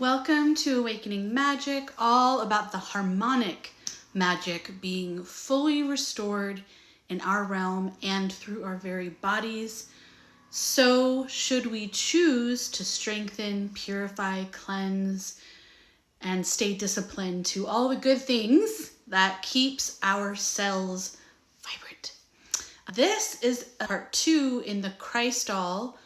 Welcome to Awakening Magic, all about the harmonic magic being fully restored in our realm and through our very bodies. So should we choose to strengthen, purify, cleanse, and stay disciplined to all the good things that keeps our cells vibrant. This is part 2 in the ChristAll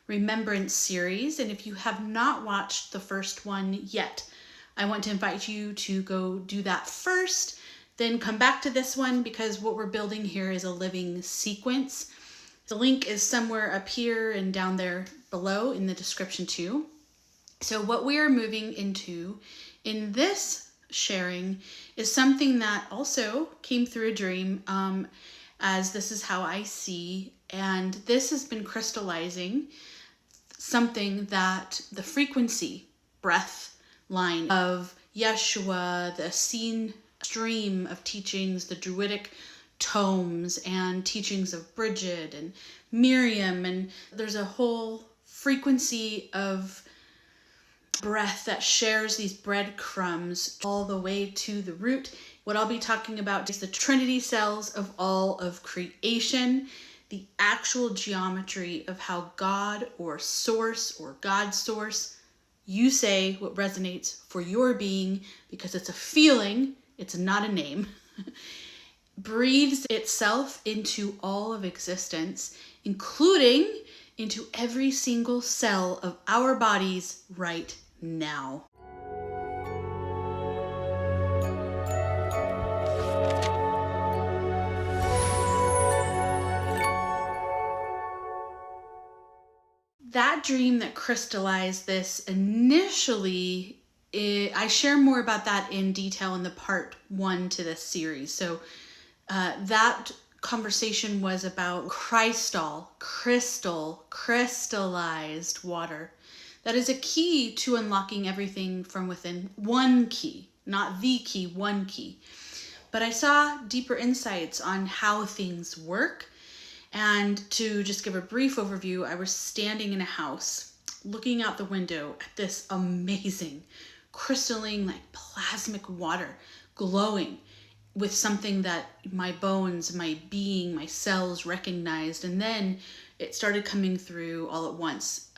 Remembrance series, and if you have not watched the first one yet, I want to invite you to go do that first, then come back to this one, because what we're building here is a living sequence. The link is somewhere up here and down there below in the description too. So what we are moving into in this sharing is something that also came through a dream, as this is how I see, and this has been crystallizing something that the frequency, breath line of Yeshua, the Essene stream of teachings, the Druidic tomes and teachings of Bridget and Miriam, and there's a whole frequency of breath that shares these breadcrumbs all the way to the root. What I'll be talking about is the Trinity Cells of all of creation, the actual geometry of how God or source or God source, you say what resonates for your being, because it's a feeling, it's not a name, breathes itself into all of existence, including into every single cell of our bodies right now. That dream that crystallized this initially, I share more about that in detail in the part 1 to this series. So that conversation was about ChristAll, crystallized water. That is a key to unlocking everything from within. One key, not the key, one key. But I saw deeper insights on how things work. And to just give a brief overview, I was standing in a house looking out the window at this amazing crystalline, like plasmic water glowing with something that my bones, my being, my cells recognized. And then it started coming through all at once.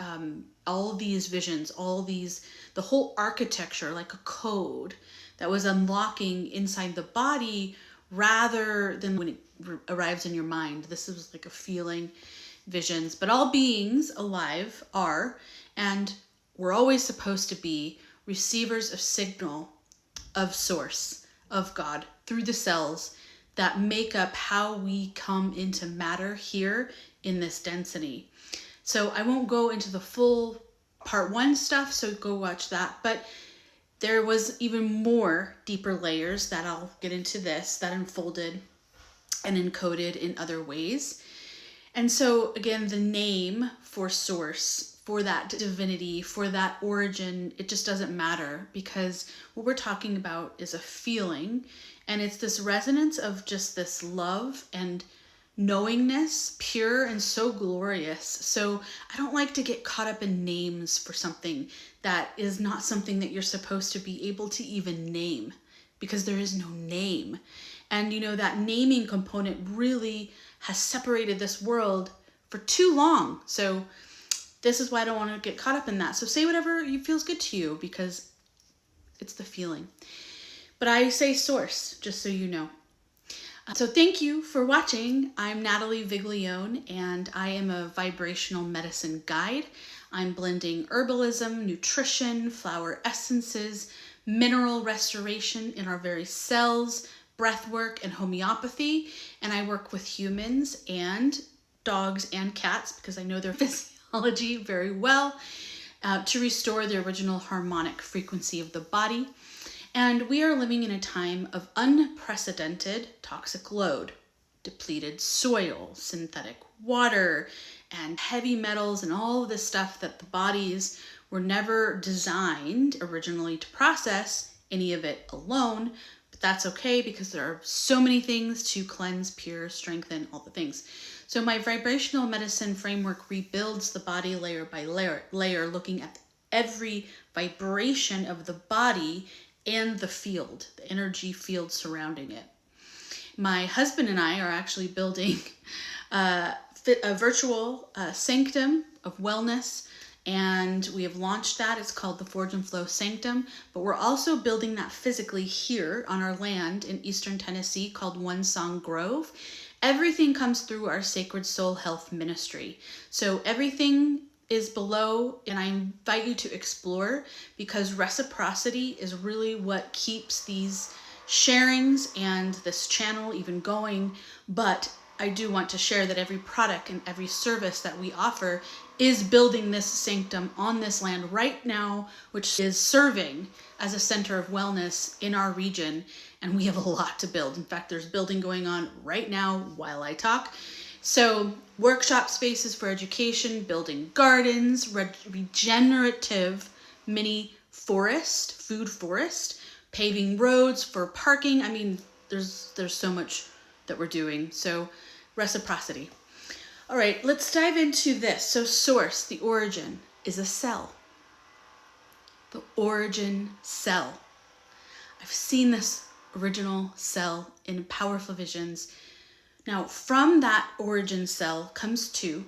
All of these visions, the whole architecture, like a code that was unlocking inside the body rather than when it arrives in your mind. This is like a feeling, visions. But all beings alive are, and we're always supposed to be, receivers of signal of source, of God, through the cells that make up how we come into matter here in this density. So I won't go into the full part 1 stuff, so go watch that. But there was even more deeper layers that I'll get into this that unfolded and encoded in other ways. And so again, the name for source, for that divinity, for that origin, it just doesn't matter, because what we're talking about is a feeling, and it's this resonance of just this love and knowingness, pure and so glorious. So I don't like to get caught up in names for something that is not something that you're supposed to be able to even name, because there is no name. And you know, that naming component really has separated this world for too long. So this is why I don't want to get caught up in that. So say whatever feels good to you, because it's the feeling. But I say source, just so you know. So thank you for watching. I'm Natalie Viglione, and I am a vibrational medicine guide. I'm blending herbalism, nutrition, flower essences, mineral restoration in our very cells, breath work, and homeopathy. And I work with humans and dogs and cats, because I know their physiology very well, to restore the original harmonic frequency of the body. And we are living in a time of unprecedented toxic load, depleted soil, synthetic water, and heavy metals, and all of this stuff that the bodies were never designed originally to process any of it alone. But that's okay, because there are so many things to cleanse, pure, strengthen, all the things. So my vibrational medicine framework rebuilds the body layer by layer, looking at every vibration of the body and the field, the energy field surrounding it. My husband and I are actually building a virtual sanctum of wellness, and we have launched that. It's called the Forge and Flow Sanctum, but we're also building that physically here on our land in Eastern Tennessee called One Song Grove. Everything comes through our Sacred Soul Health Ministry. So everything is below, and I invite you to explore, because reciprocity is really what keeps these sharings and this channel even going. But I do want to share that every product and every service that we offer is building this sanctum on this land right now, which is serving as a center of wellness in our region. And we have a lot to build. In fact, there's building going on right now while I talk. So workshop spaces for education, building gardens, regenerative mini forest, food forest, paving roads for parking. I mean, there's so much that we're doing. So reciprocity. All right, let's dive into this. So source, the origin, is a cell. The origin cell. I've seen this original cell in powerful visions. Now, from that origin cell comes two.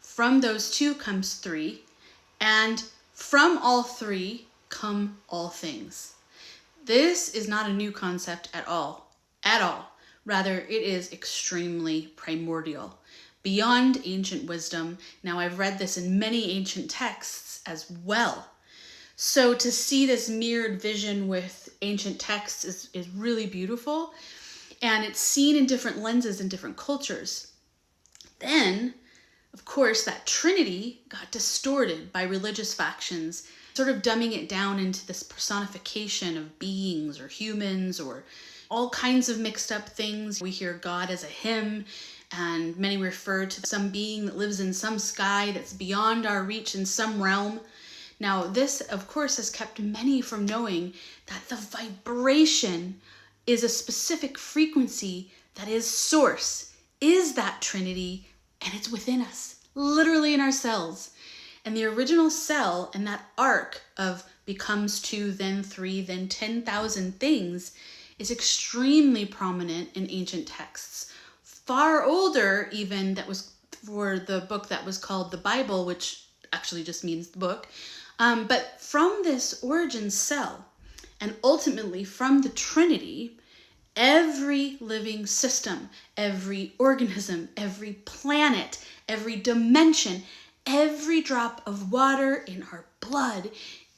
From those two comes three. And from all three come all things. This is not a new concept at all. Rather, it is extremely primordial, beyond ancient wisdom. Now, I've read this in many ancient texts as well. So to see this mirrored vision with ancient texts is really beautiful. And it's seen in different lenses in different cultures. Then, of course, that Trinity got distorted by religious factions, sort of dumbing it down into this personification of beings or humans or all kinds of mixed up things. We hear God as a him, and many refer to some being that lives in some sky that's beyond our reach in some realm. Now, this, of course, has kept many from knowing that the vibration is a specific frequency that is source, is that Trinity, and it's within us, literally in our cells. And the original cell and that arc of becomes two, then three, then 10,000 things is extremely prominent in ancient texts. Far older even, that was for the book that was called the Bible, which actually just means the book. But from this origin cell, and ultimately from the Trinity, every living system, every organism, every planet, every dimension, every drop of water in our blood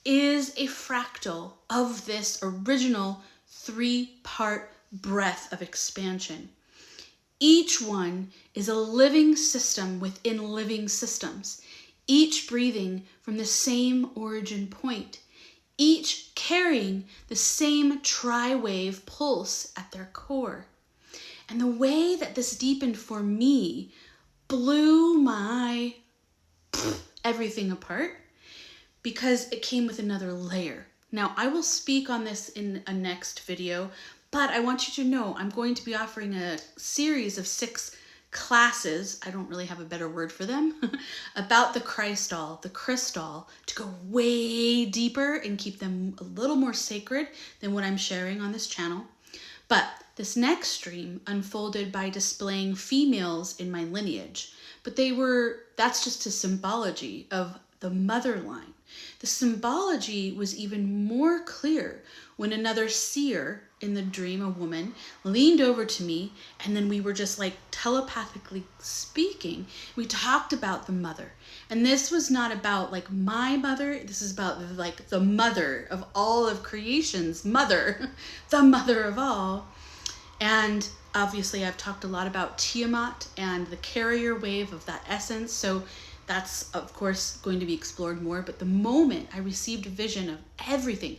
is a fractal of this original three-part breath of expansion. Each one is a living system within living systems, each breathing from the same origin point, each carrying the same tri-wave pulse at their core. And the way that this deepened for me blew my everything apart, because it came with another layer. Now, I will speak on this in a next video, but I want you to know I'm going to be offering a series of 6 classes, I don't really have a better word for them, about the ChristAll, to go way deeper and keep them a little more sacred than what I'm sharing on this channel. But this next stream unfolded by displaying females in my lineage, but that's just a symbology of the mother line. The symbology was even more clear when another seer in the dream, a woman, leaned over to me, and then we were just like telepathically speaking. We talked about the mother. And this was not about like my mother. This is about like the mother of all of creation's mother, the mother of all. And obviously I've talked a lot about Tiamat and the carrier wave of that essence. So that's, of course, going to be explored more. But the moment I received a vision of everything,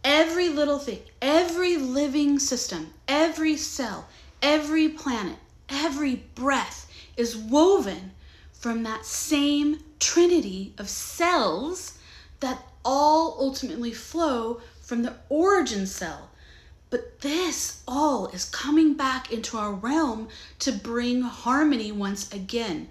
every little thing, every living system, every cell, every planet, every breath is woven from that same trinity of cells that all ultimately flow from the origin cell. But this all is coming back into our realm to bring harmony once again.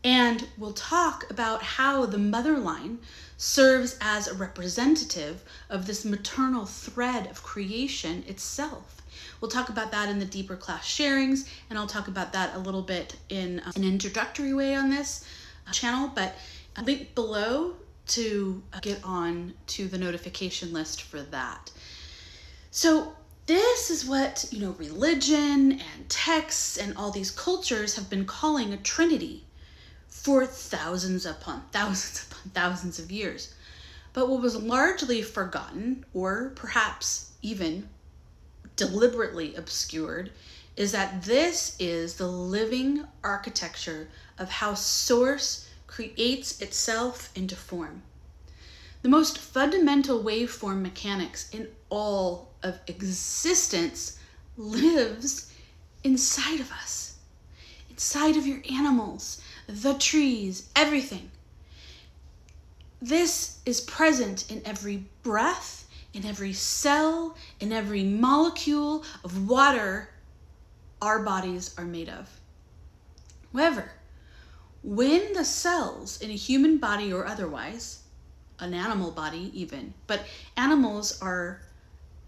And we'll talk about how the mother line serves as a representative of this maternal thread of creation itself. We'll talk about that in the deeper class sharings, and I'll talk about that a little bit in an introductory way on this channel, but I'll link below to get on to the notification list for that. So this is what, religion and texts and all these cultures have been calling a trinity for thousands upon thousands of years. But what was largely forgotten, or perhaps even deliberately obscured, is that this is the living architecture of how Source creates itself into form. The most fundamental waveform mechanics in all of existence lives inside of us, inside of your animals, the trees, everything. This is present in every breath, in every cell, in every molecule of water our bodies are made of. However, when the cells in a human body or otherwise, an animal body even, but animals are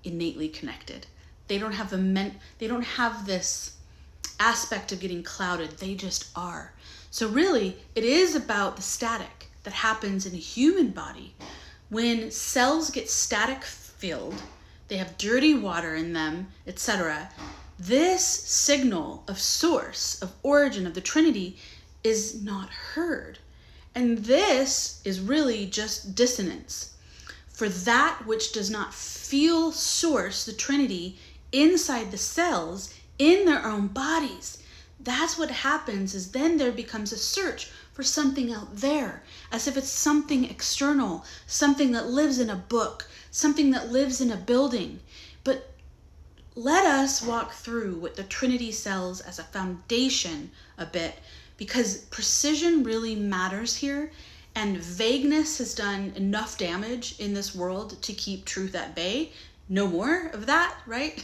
innately connected. They don't have this aspect of getting clouded. They just are. So really, it is about the static that happens in a human body. When cells get static filled, they have dirty water in them, etc. This signal of source, of origin, of the Trinity is not heard. And this is really just dissonance. For that which does not feel source, the Trinity, inside the cells, in their own bodies, that's what happens, is then there becomes a search for something out there, as if it's something external, something that lives in a book, something that lives in a building. But let us walk through what the Trinity Cells as a foundation a bit, because precision really matters here, and vagueness has done enough damage in this world to keep truth at bay. No more of that, right?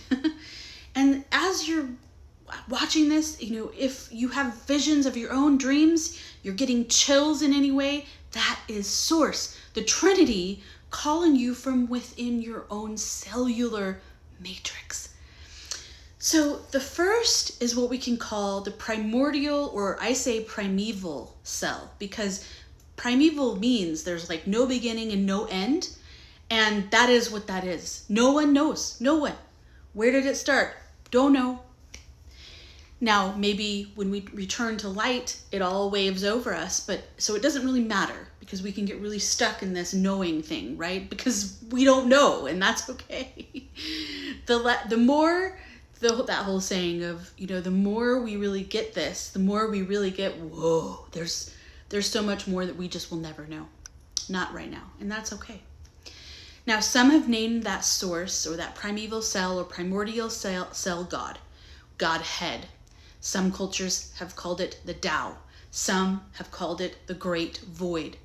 And as you're watching this, if you have visions of your own dreams, you're getting chills in any way, that is source. The Trinity calling you from within your own cellular matrix. So the first is what we can call the primordial, or I say primeval cell, because primeval means there's like no beginning and no end. And that is what that is. No one knows. No one. Where did it start? Don't know. Now, maybe when we return to light, it all waves over us, but so it doesn't really matter, because we can get really stuck in this knowing thing, right? Because we don't know, and that's okay. The more, that whole saying of, the more we really get this, the more we really get, whoa, there's so much more that we just will never know. Not right now, and that's okay. Now, some have named that source, or that primeval cell or primordial cell God, Godhead. Some cultures have called it the Tao. Some have called it the Great Void.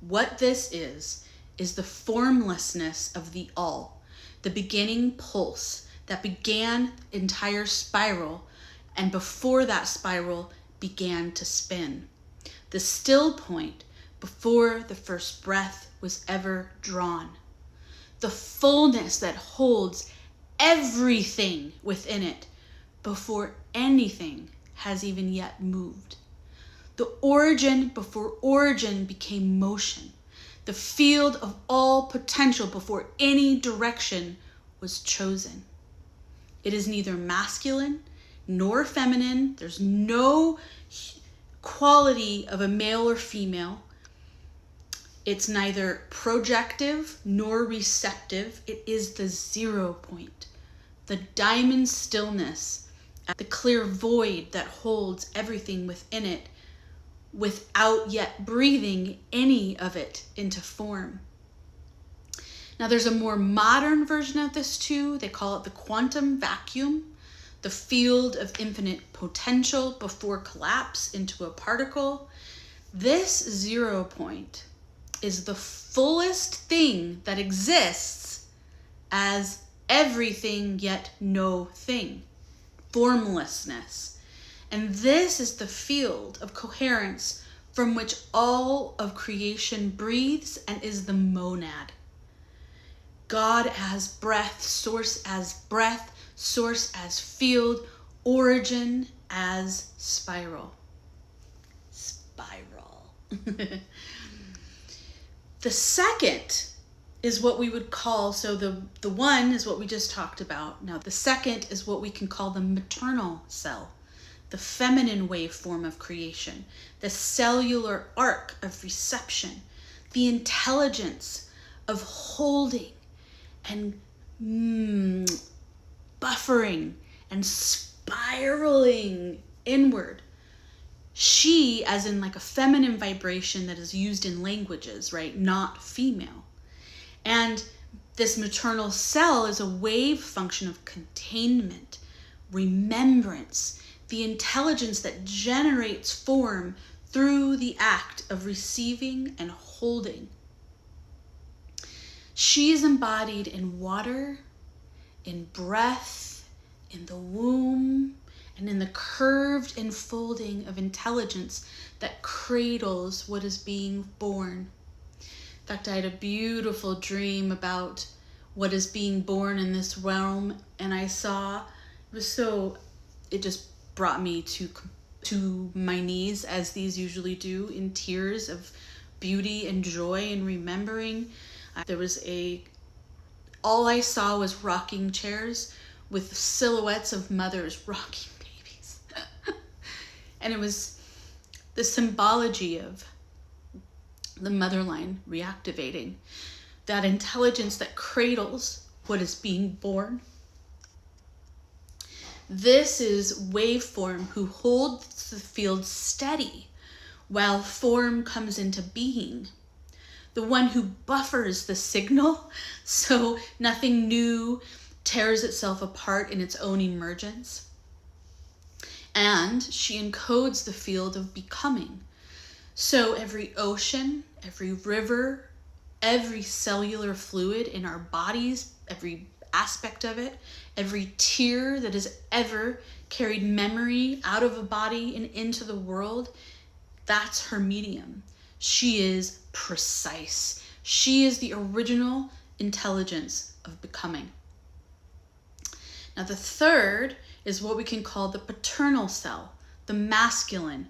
What this is the formlessness of the all, the beginning pulse that began entire spiral, and before that spiral began to spin. The still point before the first breath was ever drawn. The fullness that holds everything within it before anything has even yet moved. The origin before origin became motion. The field of all potential before any direction was chosen. It is neither masculine nor feminine. There's no quality of a male or female. It's neither projective nor receptive. It is the 0 point, the diamond stillness, the clear void that holds everything within it without yet breathing any of it into form. Now, there's a more modern version of this too. They call it the quantum vacuum, the field of infinite potential before collapse into a particle. This 0 point is the fullest thing that exists as everything yet no thing, formlessness. And this is the field of coherence from which all of creation breathes and is the monad. God as breath, source as field, origin as spiral. Spiral. The second is what we would call, so the one is what we just talked about. Now the second is what we can call the maternal cell, the feminine waveform of creation, the cellular arc of reception, the intelligence of holding and buffering and spiraling inward. She, as in like a feminine vibration that is used in languages, right? Not female. And this maternal cell is a wave function of containment, remembrance, the intelligence that generates form through the act of receiving and holding. She is embodied in water, in breath, in the womb, and in the curved enfolding of intelligence that cradles what is being born. In fact, I had a beautiful dream about what is being born in this realm, and I saw, it just brought me to my knees, as these usually do, in tears of beauty and joy and remembering. All I saw was rocking chairs with silhouettes of mothers rocking babies. And it was the symbology of the mother line reactivating, that intelligence that cradles what is being born. This is waveform who holds the field steady while form comes into being. The one who buffers the signal so nothing new tears itself apart in its own emergence. And she encodes the field of becoming. So every ocean, every river, every cellular fluid in our bodies, every aspect of it, every tear that has ever carried memory out of a body and into the world, that's her medium. She is precise. She is the original intelligence of becoming. Now the third is what we can call the paternal cell, the masculine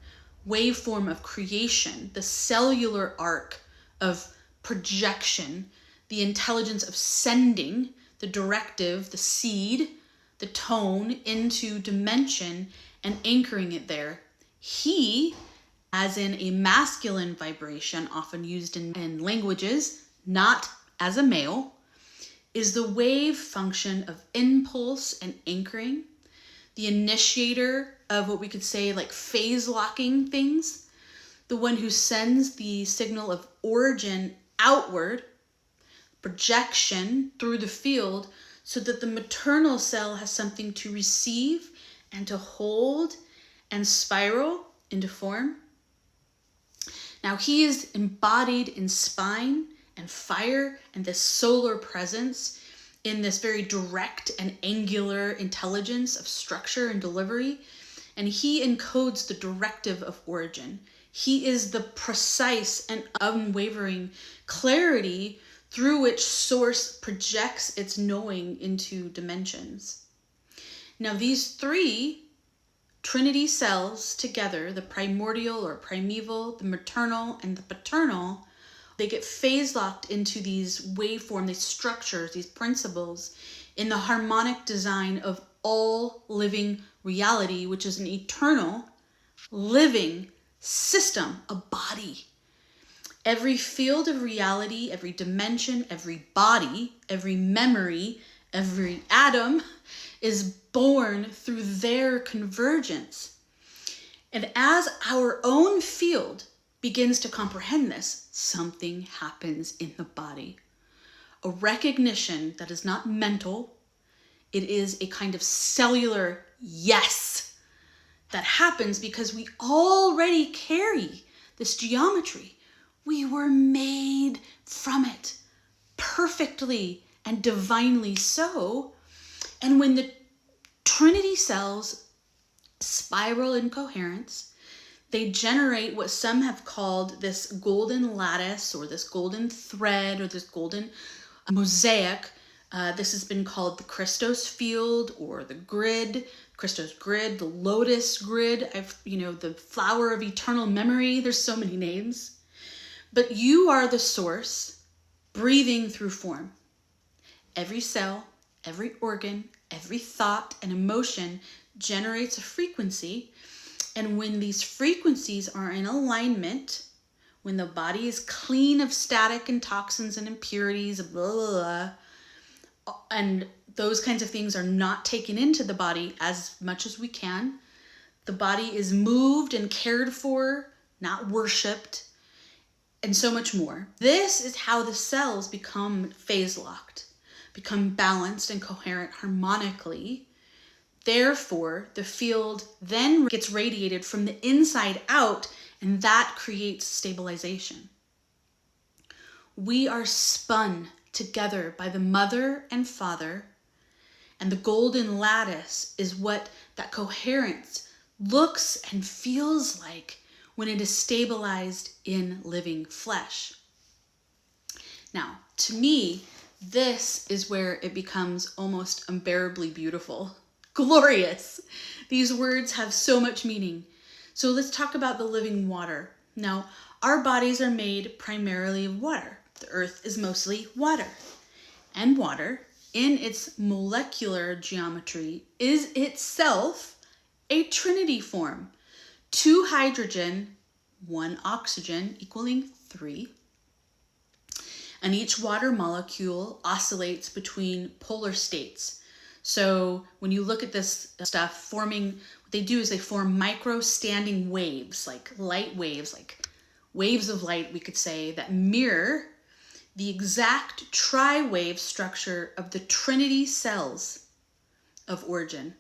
waveform of creation, the cellular arc of projection, the intelligence of sending the directive, the seed, the tone into dimension and anchoring it there. He, as in a masculine vibration, often used in languages, not as a male, is the wave function of impulse and anchoring, the initiator of what we could say like phase locking things, the one who sends the signal of origin outward, projection through the field, so that the maternal cell has something to receive and to hold and spiral into form. Now he is embodied in spine and fire and this solar presence in this very direct and angular intelligence of structure and delivery. And he encodes the directive of origin. He is the precise and unwavering clarity through which source projects its knowing into dimensions. Now these three Trinity cells together, the primordial or primeval, the maternal, and the paternal, they get phase locked into these waveform, these structures, these principles in the harmonic design of all living reality, which is an eternal living system, a body. Every field of reality, every dimension, every body, every memory, every atom is born through their convergence. And as our own field begins to comprehend this, something happens in the body. A recognition that is not mental, it is a kind of cellular yes that happens because we already carry this geometry. We were made from it, perfectly and divinely so. And when the Trinity cells spiral in coherence, They generate what some have called this golden lattice, or this golden thread, or this golden mosaic. This has been called the Christos field, or the grid, Christos grid, the lotus grid, the flower of eternal memory. There's so many names. But you are the source breathing through form. Every cell, every organ, every thought and emotion generates a frequency. And when these frequencies are in alignment, when the body is clean of static and toxins and impurities, blah, blah, blah, and those kinds of things are not taken into the body as much as we can, the body is moved and cared for, not worshipped, and so much more. This is how the cells become phase locked, become balanced and coherent harmonically. Therefore, the field then gets radiated from the inside out, and that creates stabilization. We are spun together by the mother and father, and the golden lattice is what that coherence looks and feels like when it is stabilized in living flesh. Now, to me, this is where it becomes almost unbearably beautiful. Glorious. These words have so much meaning. So let's talk about the living water. Now, our bodies are made primarily of water. The earth is mostly water. And water, in its molecular geometry, is itself a trinity form. 2 hydrogen, 1 oxygen, equaling 3. And each water molecule oscillates between polar states. So when you look at this stuff, what they do is they form micro standing waves, like light waves, like waves of light, we could say, that mirror the exact tri-wave structure of the Trinity cells of origin.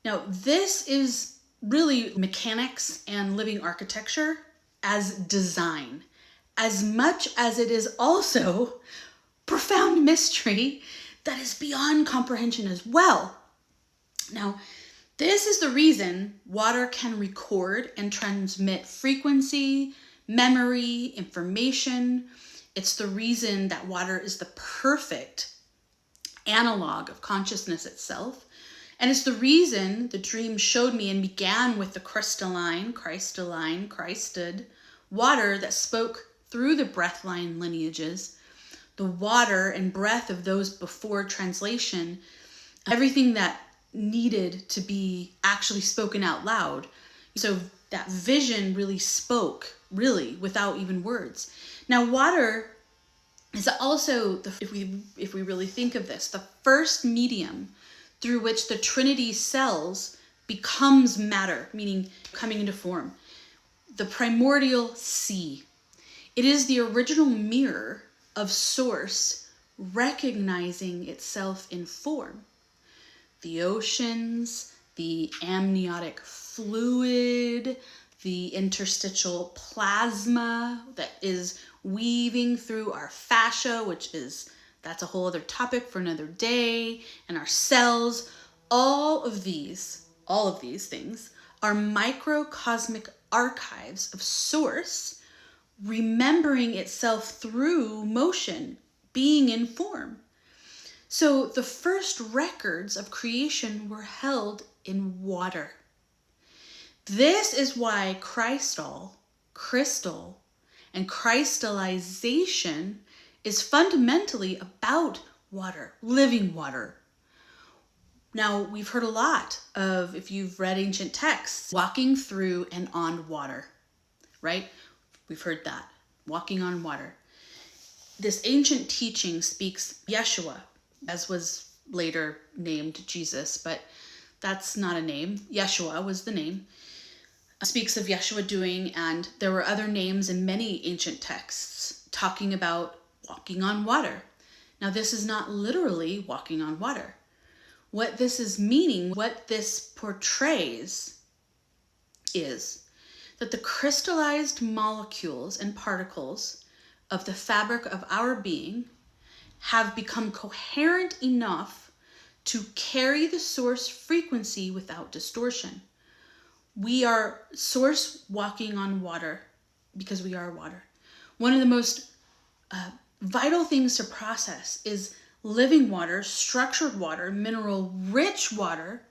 Now, this is really mechanics and living architecture as design, as much as it is also profound mystery that is beyond comprehension as well. Now, this is the reason water can record and transmit frequency, memory, information. It's the reason that water is the perfect analog of consciousness itself. And it's the reason the dream showed me and began with the crystalline, Christed water that spoke through the breath line lineages, the water and breath of those before translation, everything that needed to be actually spoken out loud. So that vision really spoke, really, without even words. Now, water is also, if we really think of this, the first medium through which the Trinity cells becomes matter, meaning coming into form. The primordial sea. It is the original mirror of source recognizing itself in form. The oceans, the amniotic fluid, the interstitial plasma that is weaving through our fascia, that's a whole other topic for another day, and our cells. All of these things are microcosmic archives of source remembering itself through motion, being in form. So the first records of creation were held in water. This is why ChristAll, and CHRIST-allization is fundamentally about water, living water. Now, we've heard a lot of, if you've read ancient texts, walking through and on water, right? We've heard that, walking on water. This ancient teaching speaks Yeshua, as was later named Jesus, but that's not a name. Yeshua was the name. Speaks of Yeshua doing, and there were other names in many ancient texts talking about walking on water. Now, this is not literally walking on water. What this is meaning, what this portrays, is that the crystallized molecules and particles of the fabric of our being have become coherent enough to carry the source frequency without distortion. We are source walking on water because we are water. One of the most vital things to process is living water, structured water, mineral-rich water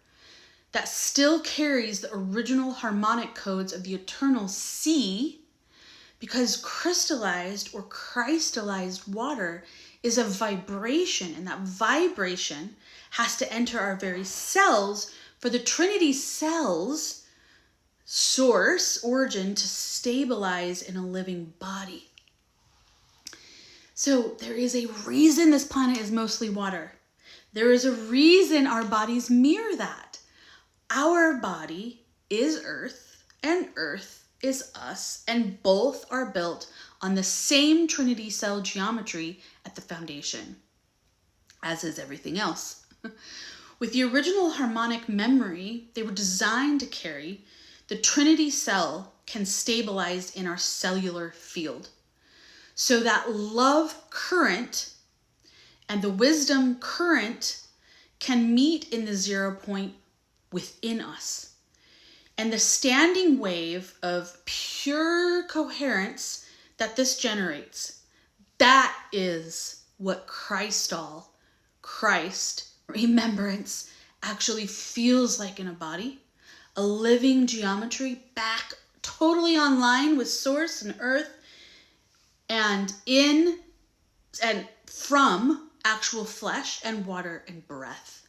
that still carries the original harmonic codes of the eternal sea, because crystallized or Christ-allized water is a vibration, and that vibration has to enter our very cells for the Trinity Cells source, origin, to stabilize in a living body. So there is a reason this planet is mostly water. There is a reason our bodies mirror that. Our body is Earth and Earth is us, and both are built on the same Trinity cell geometry at the foundation, as is everything else. With the original harmonic memory they were designed to carry, the Trinity cell can stabilize in our cellular field. So that love current and the wisdom current can meet in the 0 point within us. And the standing wave of pure coherence that this generates, that is what ChristAll, Christ, remembrance, actually feels like in a body. A living geometry back totally online with source and earth, and in and from actual flesh and water and breath.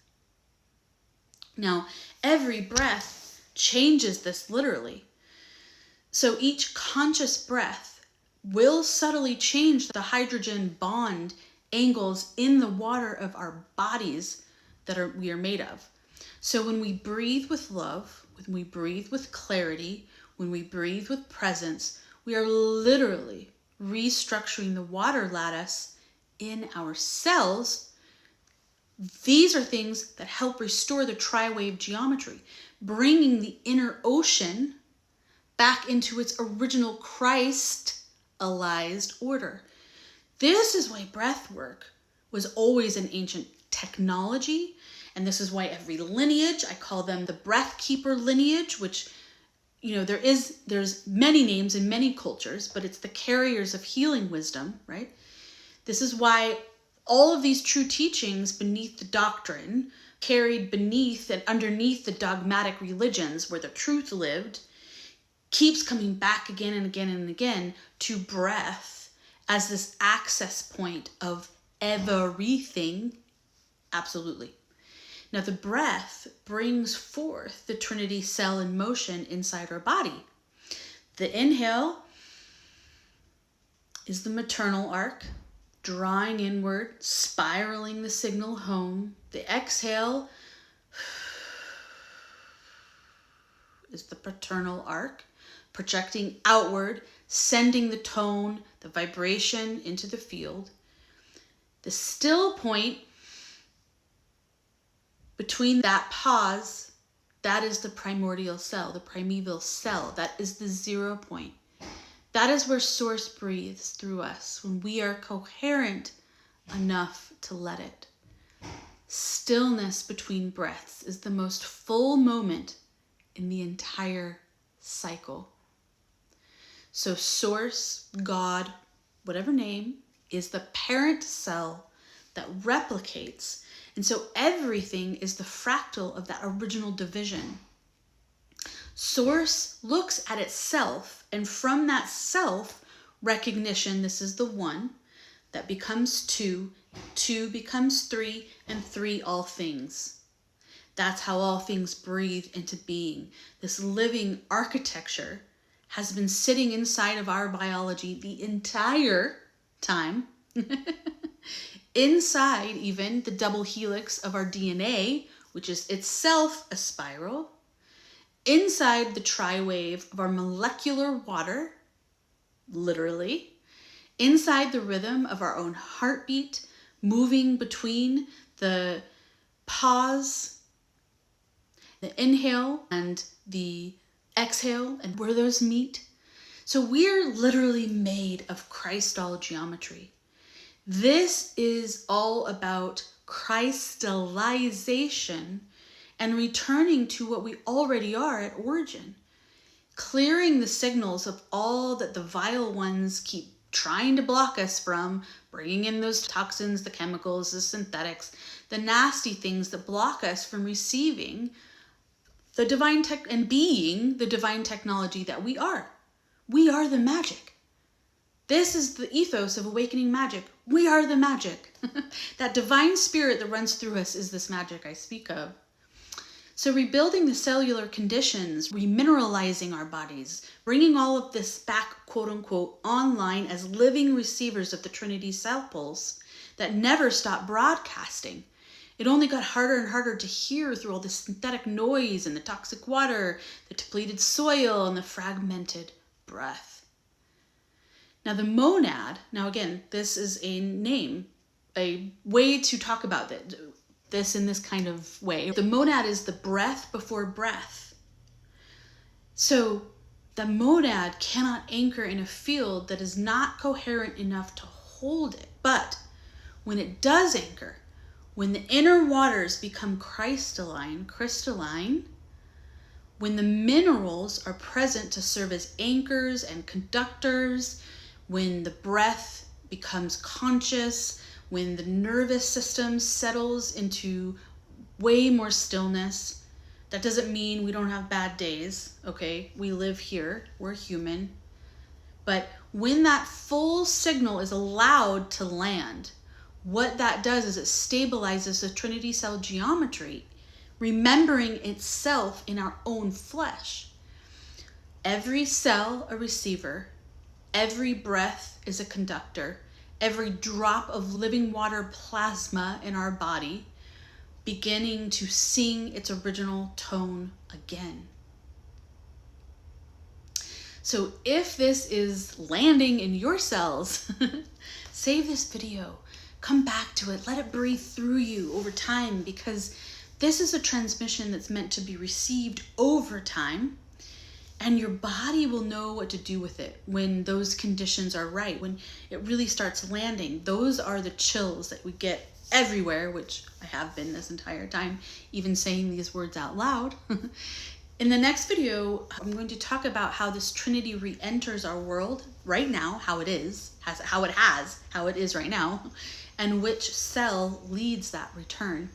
Now, every breath changes this literally. So each conscious breath will subtly change the hydrogen bond angles in the water of our bodies that we are made of. So when we breathe with love, when we breathe with clarity, when we breathe with presence, we are literally restructuring the water lattice in our cells. These are things that help restore the tri-wave geometry, bringing the inner ocean back into its original Christ-allized order. This is why breath work was always an ancient technology, and this is why every lineage, I call them the breath keeper lineage, which, you know, there's many names in many cultures, but it's the carriers of healing wisdom, right? This is why all of these true teachings beneath the doctrine, carried beneath and underneath the dogmatic religions where the truth lived, keeps coming back again and again and again to breath as this access point of everything. Absolutely. Now the breath brings forth the Trinity cell in motion inside our body. The inhale is the maternal arc, drawing inward, spiraling the signal home. The exhale is the paternal arc, projecting outward, sending the tone, the vibration into the field. The still point between that pause, that is the primordial cell, the primeval cell. That is the 0 point. That is where source breathes through us when we are coherent enough to let it. Stillness between breaths is the most full moment in the entire cycle. So source, God, whatever name, is the parent cell that replicates. And so everything is the fractal of that original division. Source looks at itself, and from that self recognition, this is the 1, that becomes 2, 2 becomes 3, and 3 all things. That's how all things breathe into being. This living architecture has been sitting inside of our biology the entire time. Inside even the double helix of our DNA, which is itself a spiral. Inside the tri-wave of our molecular water, literally. Inside the rhythm of our own heartbeat, moving between the pause, the inhale, and the exhale, and where those meet. So we're literally made of ChristAll geometry. This is all about CHRIST-allization and returning to what we already are at origin. clearing the signals of all that the vile ones keep trying to block us from, bringing in those toxins, the chemicals, the synthetics, the nasty things that block us from receiving the divine tech and being the divine technology that we are. We are the magic. This is the ethos of awakening magic. We are the magic. That divine spirit that runs through us is this magic I speak of. So rebuilding the cellular conditions, remineralizing our bodies, bringing all of this back, quote unquote, online as living receivers of the Trinity cell pulse that never stop broadcasting. It only got harder and harder to hear through all the synthetic noise and the toxic water, the depleted soil, and the fragmented breath. Now the monad, now again, this is a name, a way to talk about this in this kind of way. The monad is the breath before breath. So the monad cannot anchor in a field that is not coherent enough to hold it. But when it does anchor, when the inner waters become crystalline, when the minerals are present to serve as anchors and conductors, when the breath becomes conscious, when the nervous system settles into way more stillness. That doesn't mean we don't have bad days, okay? We live here, we're human. But when that full signal is allowed to land, what that does is it stabilizes the Trinity cell geometry, remembering itself in our own flesh. Every cell a receiver, every breath is a conductor, every drop of living water plasma in our body beginning to sing its original tone again. So if this is landing in your cells, save this video, come back to it, let it breathe through you over time, because this is a transmission that's meant to be received over time. And your body will know what to do with it when those conditions are right, when it really starts landing. Those are the chills that we get everywhere, which I have been this entire time, even saying these words out loud. In the next video, I'm going to talk about how this Trinity re-enters our world right now, how it is right now, and which cell leads that return.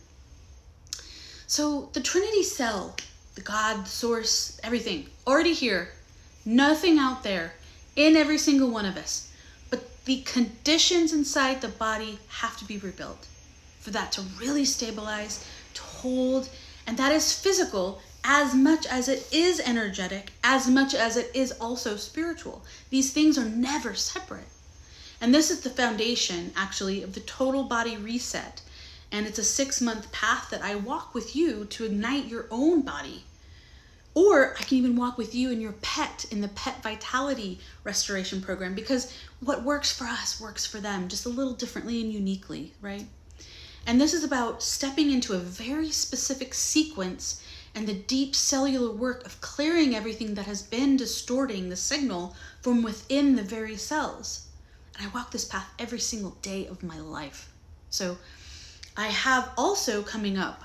So the Trinity cell, the God, the source, everything, already here, nothing out there, in every single one of us. But the conditions inside the body have to be rebuilt for that to really stabilize, to hold, and that is physical as much as it is energetic, as much as it is also spiritual. These things are never separate. And this is the foundation, actually, of the total body reset. And it's a 6-month path that I walk with you to ignite your own body. Or I can even walk with you and your pet in the Pet Vitality Restoration Program, because what works for us works for them, just a little differently and uniquely, right? And this is about stepping into a very specific sequence and the deep cellular work of clearing everything that has been distorting the signal from within the very cells. And I walk this path every single day of my life. So I have also coming up,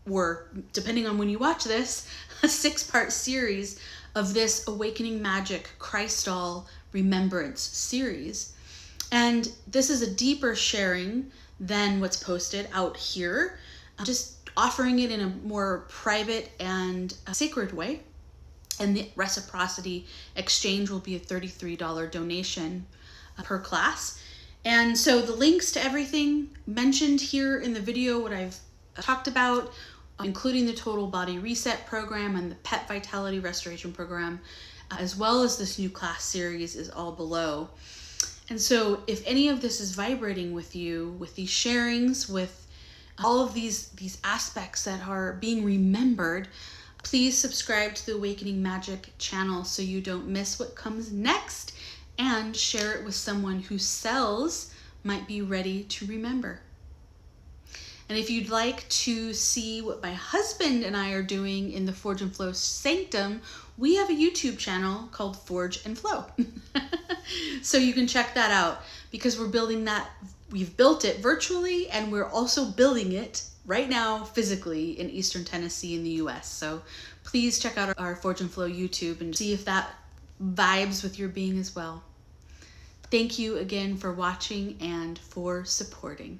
or depending on when you watch this, a 6-part series of this Awakening Magick ChristAll Remembrance series. And this is a deeper sharing than what's posted out here, just offering it in a more private and sacred way. And the reciprocity exchange will be a $33 donation per class. And so the links to everything mentioned here in the video, what I've talked about, including the Total Body Reset Program and the Pet Vitality Restoration Program, as well as this new class series, is all below. And so if any of this is vibrating with you, with these sharings, with all of these aspects that are being remembered, please subscribe to the Awakening Magick channel so you don't miss what comes next, and share it with someone whose cells might be ready to remember. And if you'd like to see what my husband and I are doing in the Forge and Flow Sanctum, we have a YouTube channel called Forge and Flow. So you can check that out, because we're building that. We've built it virtually, and we're also building it right now physically in Eastern Tennessee in the US. So please check out our Forge and Flow YouTube and see if that vibes with your being as well. Thank you again for watching and for supporting.